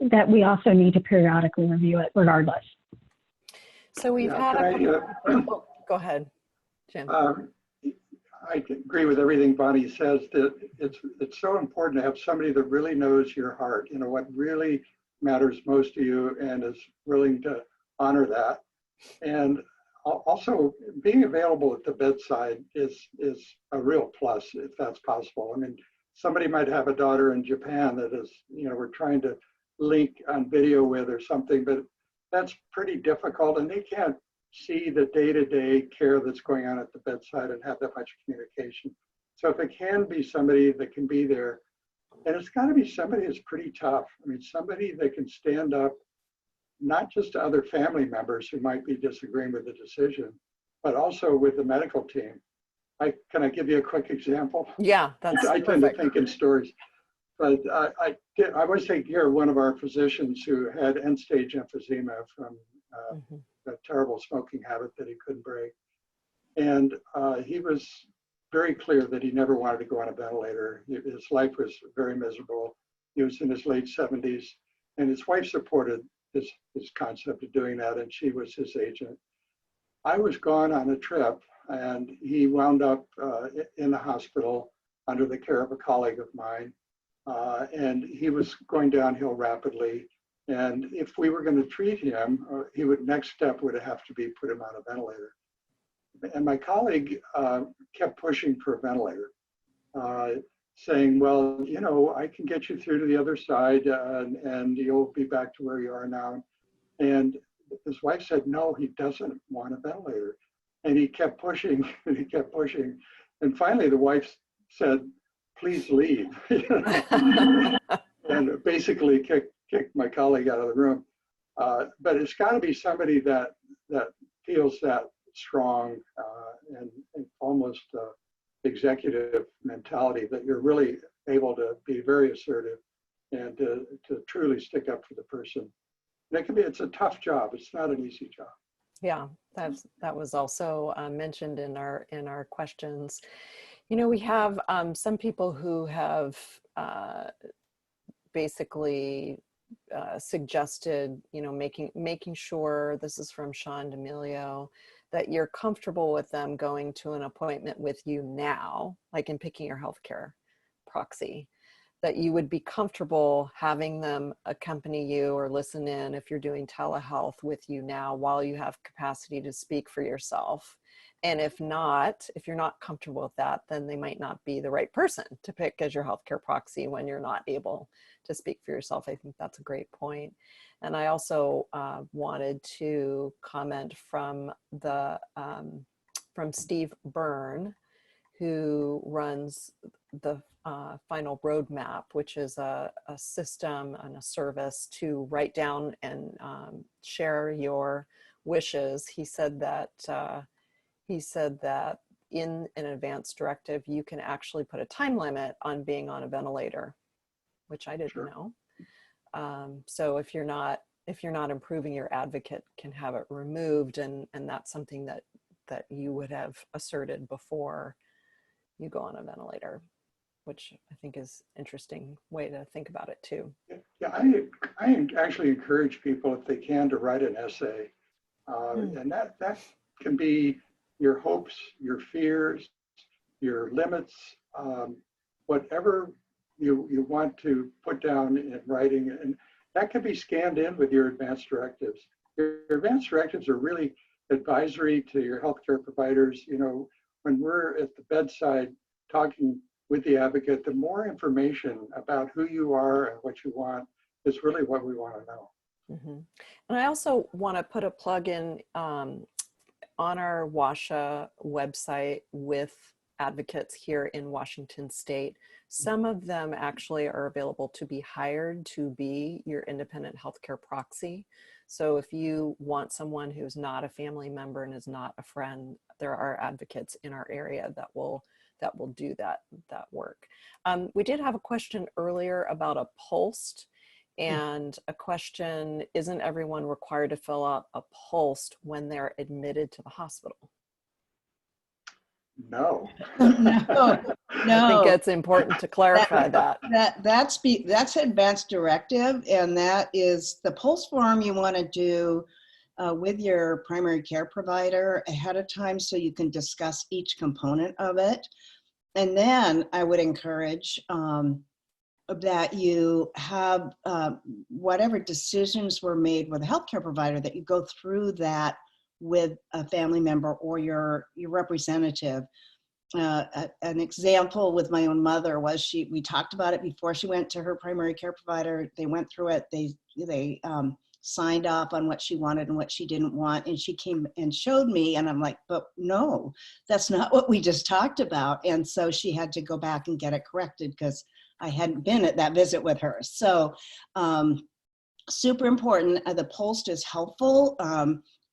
that we also need to periodically review it regardless. So we've had a couple, go ahead, Jim. I agree with everything Bonnie says, that it's so important to have somebody that really knows your heart, you know, what really matters most to you and is willing to honor that. And also being available at the bedside is a real plus if that's possible. I mean, somebody might have a daughter in Japan that is, you know, we're trying to link on video with or something, but that's pretty difficult and they can't see the day-to-day care that's going on at the bedside and have that much communication. So if it can be somebody that can be there, and it's got to be somebody that's pretty tough. I mean, somebody that can stand up, not just to other family members who might be disagreeing with the decision, but also with the medical team. Can I give you a quick example? Yeah, that's I tend to think in stories. But I was taking care of one of our physicians who had end-stage emphysema from a terrible smoking habit that he couldn't break. And he was very clear that he never wanted to go on a ventilator. His life was very miserable. He was in his late 70s, and his wife supported his concept of doing that, and she was his agent. I was gone on a trip, and he wound up in the hospital under the care of a colleague of mine. And he was going downhill rapidly. And if we were going to treat him, next step would have to be put him on a ventilator. And my colleague kept pushing for a ventilator, saying, well, you know, I can get you through to the other side and you'll be back to where you are now. And his wife said, no, he doesn't want a ventilator. And he kept pushing and he kept pushing. And finally the wife said, please leave. And basically kicked my colleague out of the room. But it's got to be somebody that feels that strong and almost executive mentality, that you're really able to be very assertive and to truly stick up for the person. And it's a tough job. It's not an easy job. Yeah, that was also mentioned in our questions. You know, we have some people who have basically suggested, you know, making sure, this is from Sean D'Amelio, that you're comfortable with them going to an appointment with you now, like in picking your healthcare proxy, that you would be comfortable having them accompany you or listen in if you're doing telehealth with you now while you have capacity to speak for yourself. And if you're not comfortable with that, then they might not be the right person to pick as your healthcare proxy when you're not able to speak for yourself. I think that's a great point. And I also wanted to comment from Steve Byrne, who runs the Final Roadmap, which is a system and a service to write down and share your wishes. He said that in an advance directive, you can actually put a time limit on being on a ventilator, which I didn't know. So if you're not improving, your advocate can have it removed, and that's something that you would have asserted before you go on a ventilator, which I think is interesting way to think about it too. Yeah, I actually encourage people, if they can, to write an essay, and that can be your hopes, your fears, your limits, whatever you want to put down in writing, and that can be scanned in with your advance directives. Your advance directives are really advisory to your healthcare providers. You know, when we're at the bedside talking with the advocate, the more information about who you are and what you want is really what we want to know. Mm-hmm. And I also want to put a plug in on our WASHA website with advocates here in Washington State. Some of them actually are available to be hired to be your independent healthcare proxy. So if you want someone who's not a family member and is not a friend, there are advocates in our area that will do that work. We did have a question earlier about a pulsed, And a question, isn't everyone required to fill out a pulse when they're admitted to the hospital? No. No, I think it's important to clarify that. That's advanced directive, and that is the pulse form you want to do with your primary care provider ahead of time so you can discuss each component of it. And then I would encourage that you have whatever decisions were made with a healthcare provider, that you go through that with a family member or your representative. An example with my own mother was we talked about it before she went to her primary care provider. They went through it. They signed off on what she wanted and what she didn't want. And she came and showed me, and I'm like, but no, that's not what we just talked about. And so she had to go back and get it corrected because I hadn't been at that visit with her. So super important. The pulse is helpful.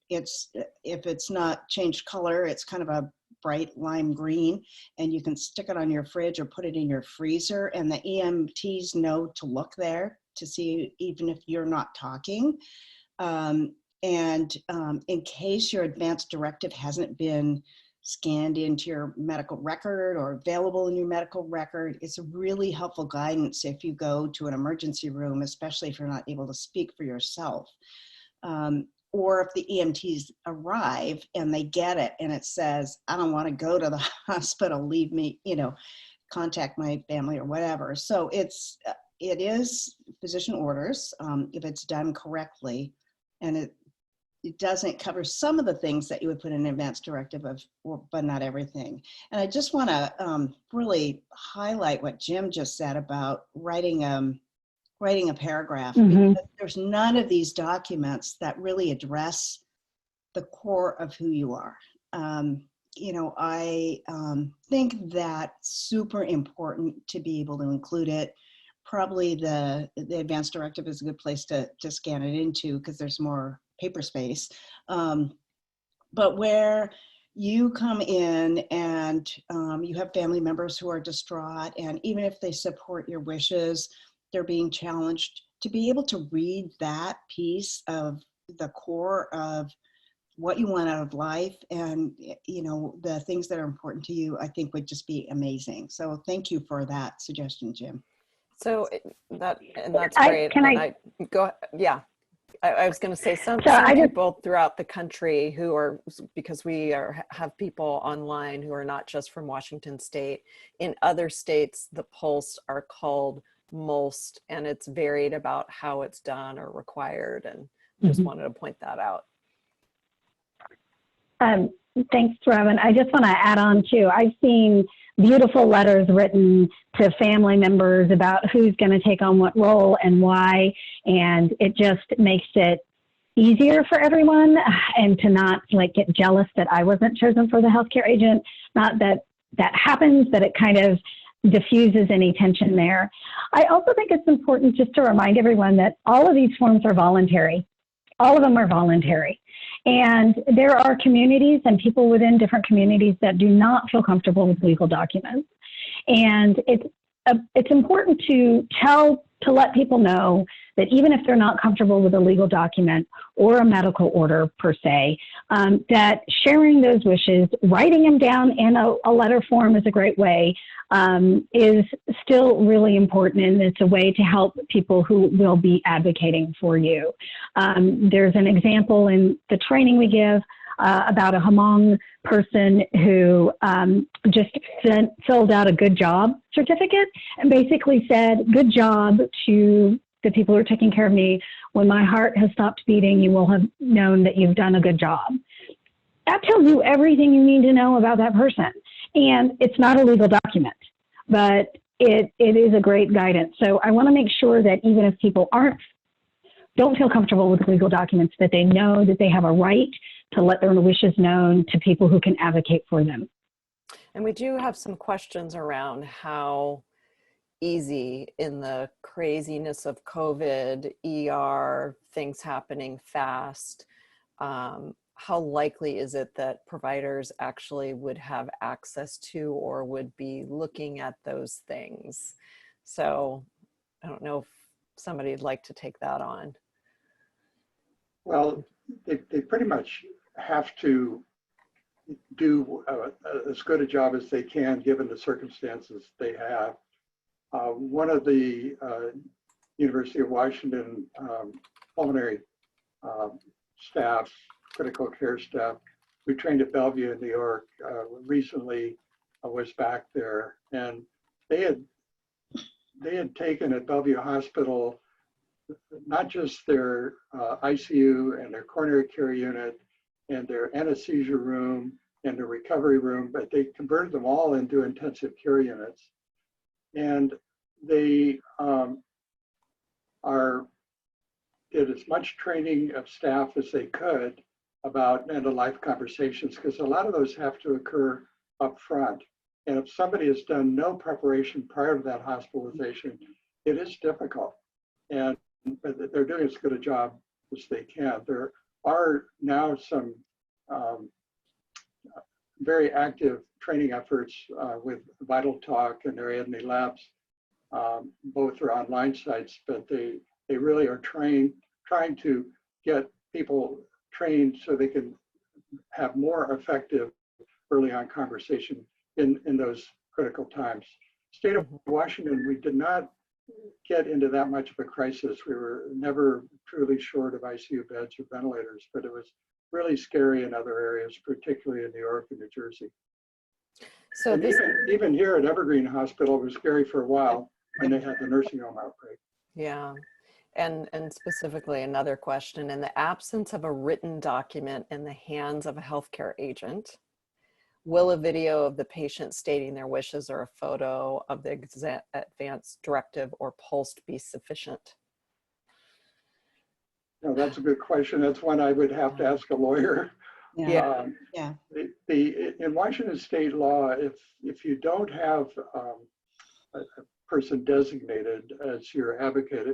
If it's not changed color, it's kind of a bright lime green, and you can stick it on your fridge or put it in your freezer, and the EMTs know to look there to see even if you're not talking. In case your advanced directive hasn't been scanned into your medical record or available in your medical record, it's a really helpful guidance if you go to an emergency room, especially if you're not able to speak for yourself. Or if the EMTs arrive and they get it and it says, I don't want to go to the hospital, leave me, contact my family or whatever. So it is physician orders if it's done correctly, and it doesn't cover some of the things that you would put in an advanced directive but not everything. And I just want to really highlight what Jim just said about writing a paragraph. Because there's none of these documents that really address the core of who you are. I think that's super important to be able to include it. Probably the advanced directive is a good place to scan it into because there's more paper space. But where you come in and you have family members who are distraught, and even if they support your wishes, they're being challenged, to be able to read that piece of the core of what you want out of life and the things that are important to you, I think would just be amazing. So thank you for that suggestion, Jim. So that's great. I was going to say some people throughout the country who are, because have people online who are not just from Washington State. In other states, the pulse are called MOLST, and it's varied about how it's done or required, and just wanted to point that out. Thanks, Robin. I just want to add on too. I've seen beautiful letters written to family members about who's going to take on what role and why, and it just makes it easier for everyone, and to not get jealous that I wasn't chosen for the healthcare agent. Not that that happens, but it kind of diffuses any tension there. I also think it's important just to remind everyone that all of these forms are voluntary. All of them are voluntary. And there are communities and people within different communities that do not feel comfortable with legal documents. And it's important to let people know that even if they're not comfortable with a legal document or a medical order per se, that sharing those wishes, writing them down in a letter form is a great way, is still really important, and it's a way to help people who will be advocating for you. There's an example in the training we give about a Hmong person who just filled out a good job certificate and basically said, good job to the people who are taking care of me. When my heart has stopped beating, you will have known that you've done a good job. That tells you everything you need to know about that person. And it's not a legal document, but it is a great guidance. So I want to make sure that even if people don't feel comfortable with legal documents, that they know that they have a right to let their wishes known to people who can advocate for them. And we do have some questions around how easy, in the craziness of COVID, ER, things happening fast, how likely is it that providers actually would have access to or would be looking at those things? So I don't know if somebody'd like to take that on. Well, they pretty much have to do as good a job as they can given the circumstances they have. One of the University of Washington pulmonary staff, critical care staff, who trained at Bellevue in New York, recently was back there, and they had taken at Bellevue Hospital not just their ICU and their coronary care unit and their anesthesia room and their recovery room, but they converted them all into intensive care units. And they did as much training of staff as they could about end-of-life conversations, because a lot of those have to occur up front. And if somebody has done no preparation prior to that hospitalization, it is difficult. And they're doing as good a job as they can. There are now some very active training efforts with Vital Talk and their ADME labs. Both are online sites, but they really are trying to get people trained so they can have more effective early on conversation in those critical times. State of Washington, we did not get into that much of a crisis. We were never truly short of ICU beds or ventilators, but it was really scary in other areas, particularly in New York and New Jersey. So even here at Evergreen Hospital, it was scary for a while when they had the nursing home outbreak. Yeah. And specifically another question, in the absence of a written document in the hands of a healthcare agent, will a video of the patient stating their wishes or a photo of the advance directive or pulse be sufficient? No, that's a good question. That's one I would have to ask a lawyer. Yeah. In Washington state law, if you don't have a person designated as your advocate,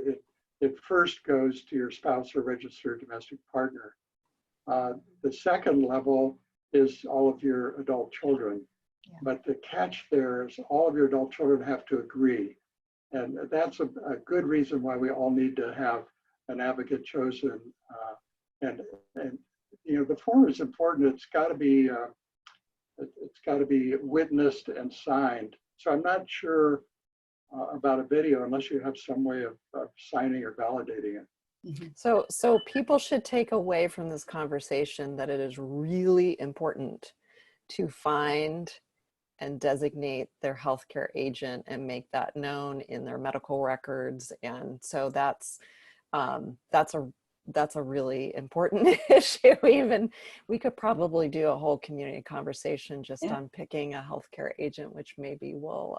it first goes to your spouse or registered domestic partner. The second level is all of your adult children. Yeah. But the catch there is all of your adult children have to agree. And that's a good reason why we all need to have an advocate chosen. And you know, the form is important. It's got to be witnessed and signed. So I'm not sure about a video unless you have some way of signing or validating it. Mm-hmm. So people should take away from this conversation that it is really important to find and designate their healthcare agent and make that known in their medical records. And so that's a really important issue. Even we could probably do a whole community conversation just on picking a healthcare agent, which maybe we'll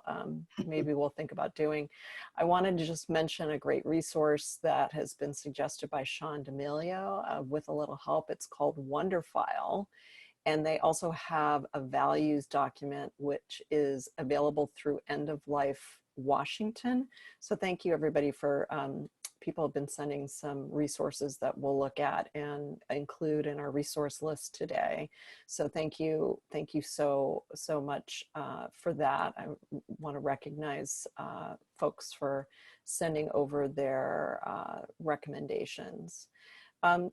think about doing. I wanted to just mention a great resource that has been suggested by Sean D'Amelio with a little help. It's called Wonderfile. And they also have a values document, which is available through End of Life Washington. So thank you everybody for people have been sending some resources that we'll look at and include in our resource list today. So thank you so much for that. I want to recognize folks for sending over their recommendations.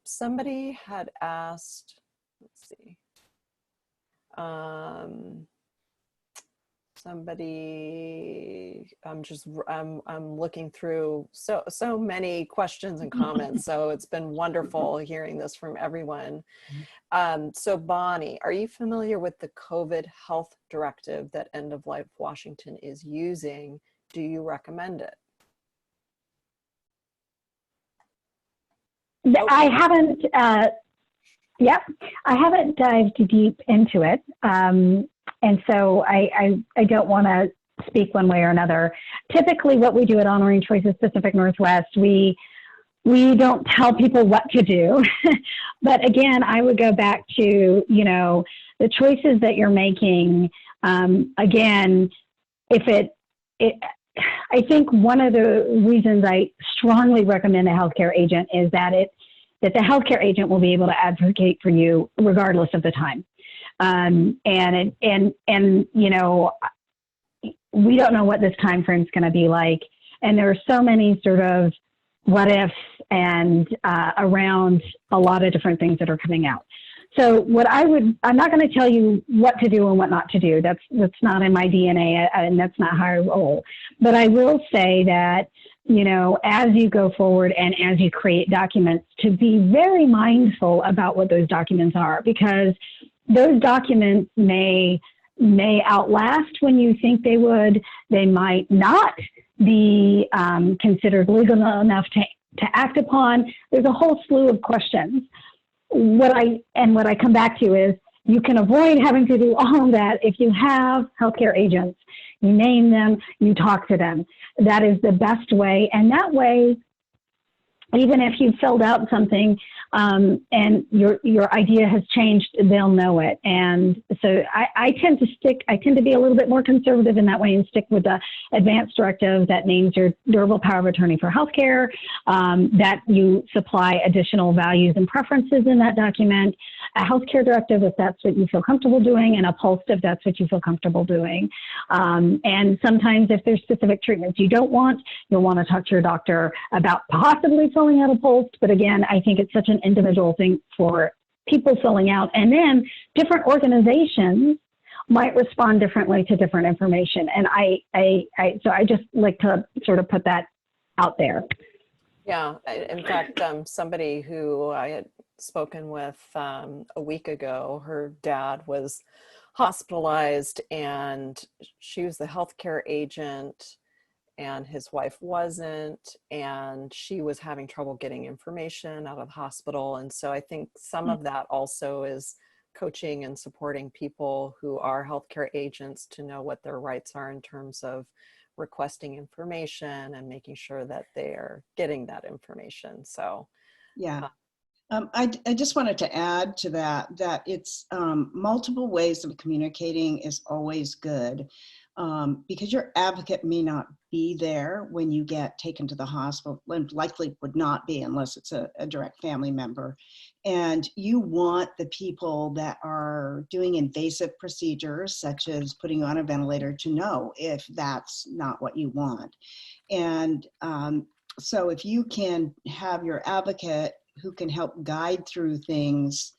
Somebody had asked, let's see. I'm looking through so many questions and comments. So it's been wonderful hearing this from everyone. So Bonnie, are you familiar with the COVID health directive that End of Life Washington is using? Do you recommend it? I haven't, I haven't dived deep into it. And so I don't want to speak one way or another. Typically what we do at Honoring Choices Pacific Northwest, we don't tell people what to do. But again, I would go back to, you know, the choices that you're making. Again, I think one of the reasons I strongly recommend a healthcare agent is that the healthcare agent will be able to advocate for you regardless of the time. And you know, we don't know what this time frame is going to be like. And there are so many sort of what ifs and around a lot of different things that are coming out. So I'm not going to tell you what to do and what not to do. That's not in my DNA, and that's not how I roll. But I will say that, you know, as you go forward and as you create documents, to be very mindful about what those documents are, because those documents may outlast when you think they would. They might not be considered legal enough to act upon. There's a whole slew of questions. What I come back to is, you can avoid having to do all of that if you have healthcare agents. You name them, you talk to them. That is the best way. And that way, even if you filled out something and your idea has changed, they'll know it. And so I tend to be a little bit more conservative in that way and stick with the advanced directive that names your durable power of attorney for healthcare, that you supply additional values and preferences in that document, a healthcare directive if that's what you feel comfortable doing, and a PULSE if that's what you feel comfortable doing. And sometimes if there's specific treatments you don't want, you'll want to talk to your doctor about possibly filling out a PULSE. But again, I think it's such an individual thing for people filling out. And then different organizations might respond differently to different information. And so I just like to sort of put that out there. Yeah, in fact, somebody who I had spoken with a week ago, her dad was hospitalized and she was the healthcare agent and his wife wasn't, and she was having trouble getting information out of the hospital. And so I think some of that also is coaching and supporting people who are healthcare agents to know what their rights are in terms of requesting information and making sure that they're getting that information. So yeah. I just wanted to add to that it's multiple ways of communicating is always good, because your advocate may not be there when you get taken to the hospital, and likely would not be unless it's a direct family member. And you want the people that are doing invasive procedures, such as putting on a ventilator, to know if that's not what you want. And so if you can have your advocate who can help guide through things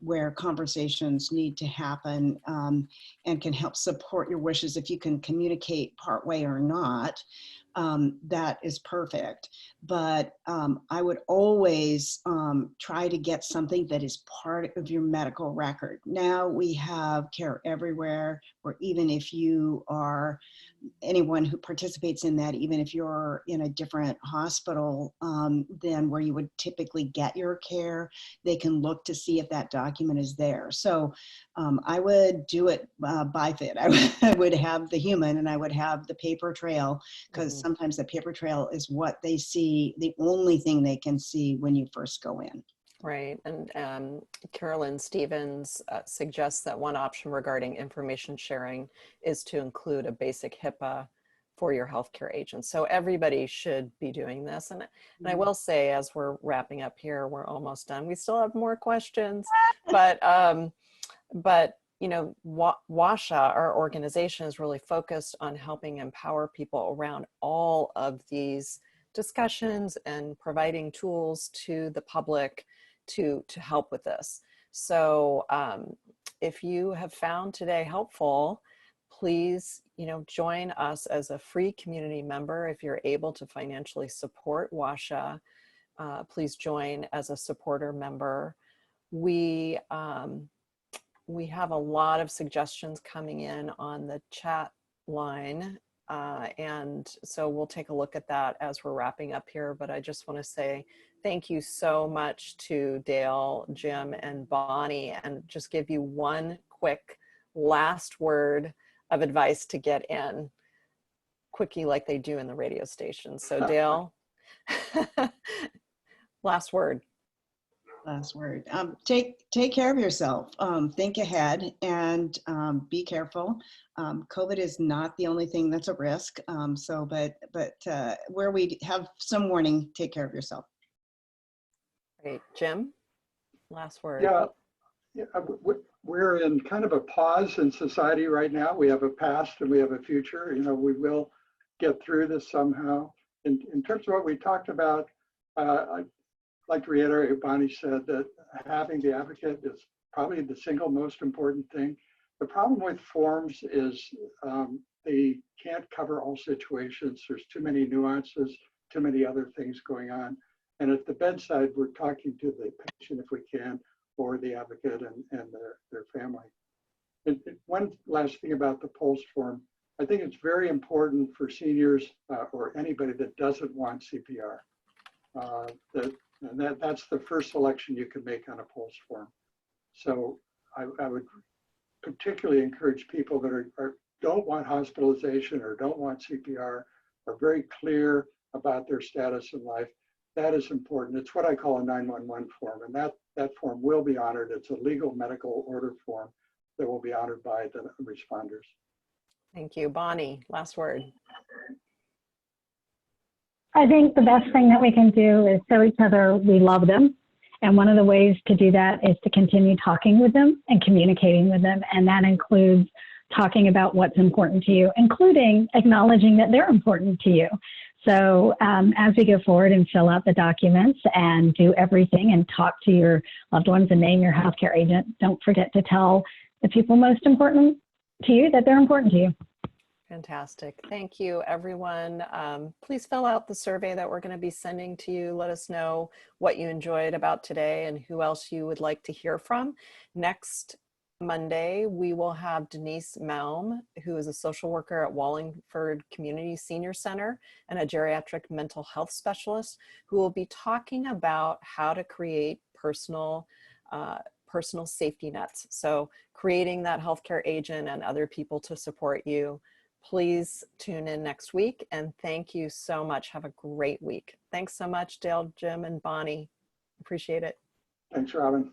where conversations need to happen, and can help support your wishes if you can communicate partway or not, that is perfect. But I would always try to get something that is part of your medical record. Now we have Care Everywhere, or even if you are anyone who participates in that, even if you're in a different hospital than where you would typically get your care, they can look to see if that document is there. So I would do it by fit. I would have the human and I would have the paper trail, because sometimes the paper trail is what they see, the only thing they can see when you first go in. right. And Carolyn Stevens suggests that one option regarding information sharing is to include a basic HIPAA for your healthcare agents. So everybody should be doing this. And I will say, as we're wrapping up here, we're almost done. We still have more questions, but you know, WASHA, our organization, is really focused on helping empower people around all of these discussions and providing tools to the public to help with this. So if you have found today helpful, please, you know, join us as a free community member. If you're able to financially support WASHA, please join as a supporter member. We have a lot of suggestions coming in on the chat line. And so we'll take a look at that as we're wrapping up here. But I just want to say thank you so much to Dale, Jim, and Bonnie, and just give you one quick last word of advice to get in, quickie like they do in the radio station. So Dale, last word. Last word. Take care of yourself. Think ahead and be careful. COVID is not the only thing that's a risk. But where we have some warning, take care of yourself. Great, Jim. Last word. Yeah, we're in kind of a pause in society right now. We have a past and we have a future. You know, we will get through this somehow. In terms of what we talked about I'd like to reiterate what Bonnie said, that having the advocate is probably the single most important thing. The problem with forms is they can't cover all situations. There's too many nuances, too many other things going on. And at the bedside, we're talking to the patient if we can, or the advocate and their family. One last thing about the PULSE form, I think it's very important for seniors or anybody that doesn't want CPR. That's the first selection you can make on a PULSE form. So I would particularly encourage people that don't want hospitalization or don't want CPR, are very clear about their status in life. That is important. It's what I call a 911 form, and that form will be honored. It's a legal medical order form that will be honored by the responders. Thank you. Bonnie, last word. I think the best thing that we can do is show each other we love them. And one of the ways to do that is to continue talking with them and communicating with them. And that includes talking about what's important to you, including acknowledging that they're important to you. So as we go forward and fill out the documents and do everything and talk to your loved ones and name your healthcare agent, don't forget to tell the people most important to you that they're important to you. Fantastic. Thank you, everyone. Please fill out the survey that we're going to be sending to you. Let us know what you enjoyed about today and who else you would like to hear from. Next Monday, we will have Denise Malm, who is a social worker at Wallingford Community Senior Center and a geriatric mental health specialist, who will be talking about how to create personal safety nets. So creating that healthcare agent and other people to support you. Please tune in next week, and thank you so much. Have a great week. Thanks so much, Dale, Jim, and Bonnie. Appreciate it. Thanks, Robin.